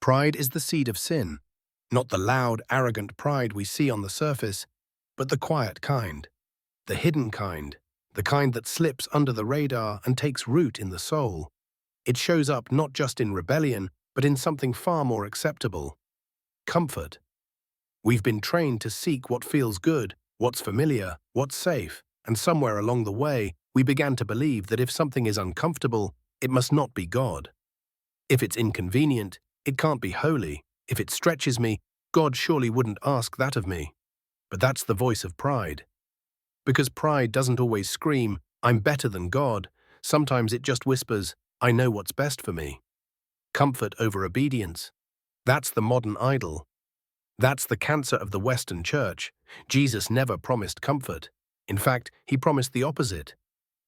Pride is the seed of sin, not the loud, arrogant pride we see on the surface, but the quiet kind, the hidden kind, the kind that slips under the radar and takes root in the soul. It shows up not just in rebellion, but in something far more acceptable: comfort. We've been trained to seek what feels good, what's familiar, what's safe, and somewhere along the way, we began to believe that if something is uncomfortable, it must not be God. If it's inconvenient, it can't be holy. If it stretches me, God surely wouldn't ask that of me. But that's the voice of pride. Because pride doesn't always scream, "I'm better than God." Sometimes it just whispers, "I know what's best for me." Comfort over obedience. That's the modern idol. That's the cancer of the Western church. Jesus never promised comfort. In fact, he promised the opposite.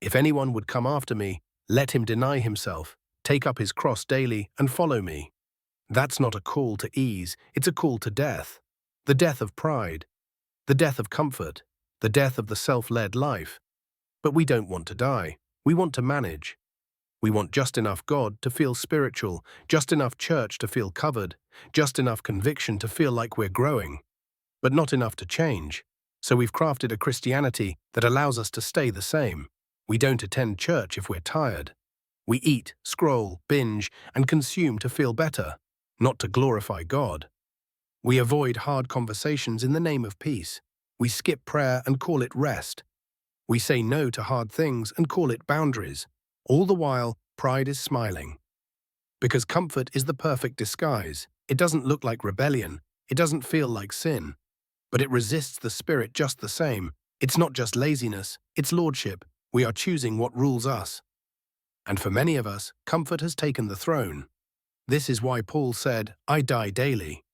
If anyone would come after me, let him deny himself, take up his cross daily, and follow me. That's not a call to ease, it's a call to death. The death of pride, the death of comfort, the death of the self-led life. But we don't want to die. We want to manage. We want just enough God to feel spiritual, just enough church to feel covered, just enough conviction to feel like we're growing, but not enough to change. So we've crafted a Christianity that allows us to stay the same. We don't attend church if we're tired. We eat, scroll, binge, and consume to feel better, not to glorify God. We avoid hard conversations in the name of peace. We skip prayer and call it rest. We say no to hard things and call it boundaries. All the while, pride is smiling. Because comfort is the perfect disguise. It doesn't look like rebellion. It doesn't feel like sin. But it resists the Spirit just the same. It's not just laziness, it's lordship. We are choosing what rules us. And for many of us, comfort has taken the throne. This is why Paul said, "I die daily."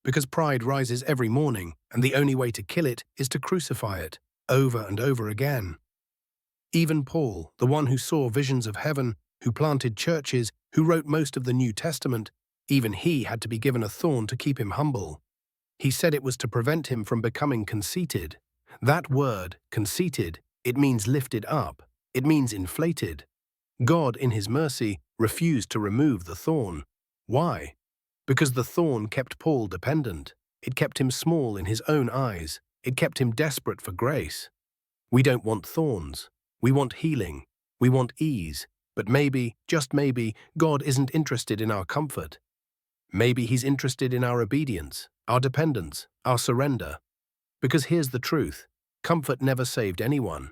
Because pride rises every morning, and the only way to kill it is to crucify it, over and over again. Even Paul, the one who saw visions of heaven, who planted churches, who wrote most of the New Testament, even he had to be given a thorn to keep him humble. He said it was to prevent him from becoming conceited. That word, conceited, it means lifted up. It means inflated. God, in his mercy, refused to remove the thorn. Why? Because the thorn kept Paul dependent. It kept him small in his own eyes. It kept him desperate for grace. We don't want thorns. We want healing. We want ease. But maybe, just maybe, God isn't interested in our comfort. Maybe he's interested in our obedience, our dependence, our surrender. Because here's the truth: comfort never saved anyone.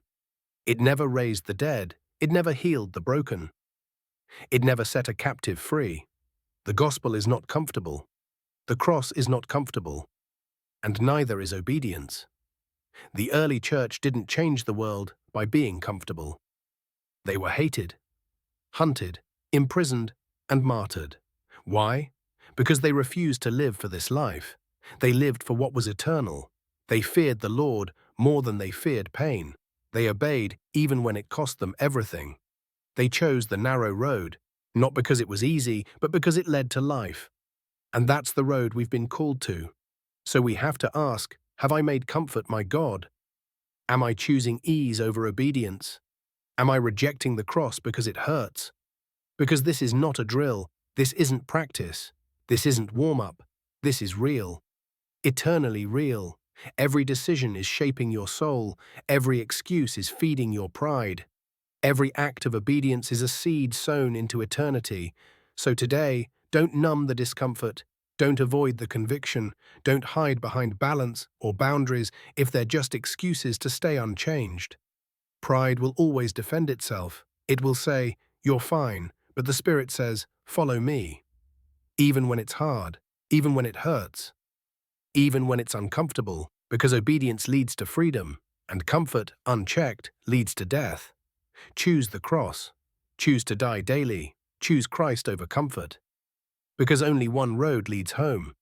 It never raised the dead. It never healed the broken. It never set a captive free. The gospel is not comfortable. The cross is not comfortable. And neither is obedience. The early church didn't change the world by being comfortable. They were hated, hunted, imprisoned, and martyred. Why? Because they refused to live for this life. They lived for what was eternal. They feared the Lord more than they feared pain. They obeyed even when it cost them everything. They chose the narrow road, not because it was easy, but because it led to life. And that's the road we've been called to. So we have to ask, have I made comfort my God? Am I choosing ease over obedience? Am I rejecting the cross because it hurts? Because this is not a drill. This isn't practice. This isn't warm-up. This is real. Eternally real. Every decision is shaping your soul. Every excuse is feeding your pride. Every act of obedience is a seed sown into eternity. So today, don't numb the discomfort. Don't avoid the conviction. Don't hide behind balance or boundaries if they're just excuses to stay unchanged. Pride will always defend itself. It will say, "You're fine," but the Spirit says, "Follow me." Even when it's hard, even when it hurts, even when it's uncomfortable, because obedience leads to freedom, and comfort, unchecked, leads to death. Choose the cross. Choose to die daily. Choose Christ over comfort. Because only one road leads home.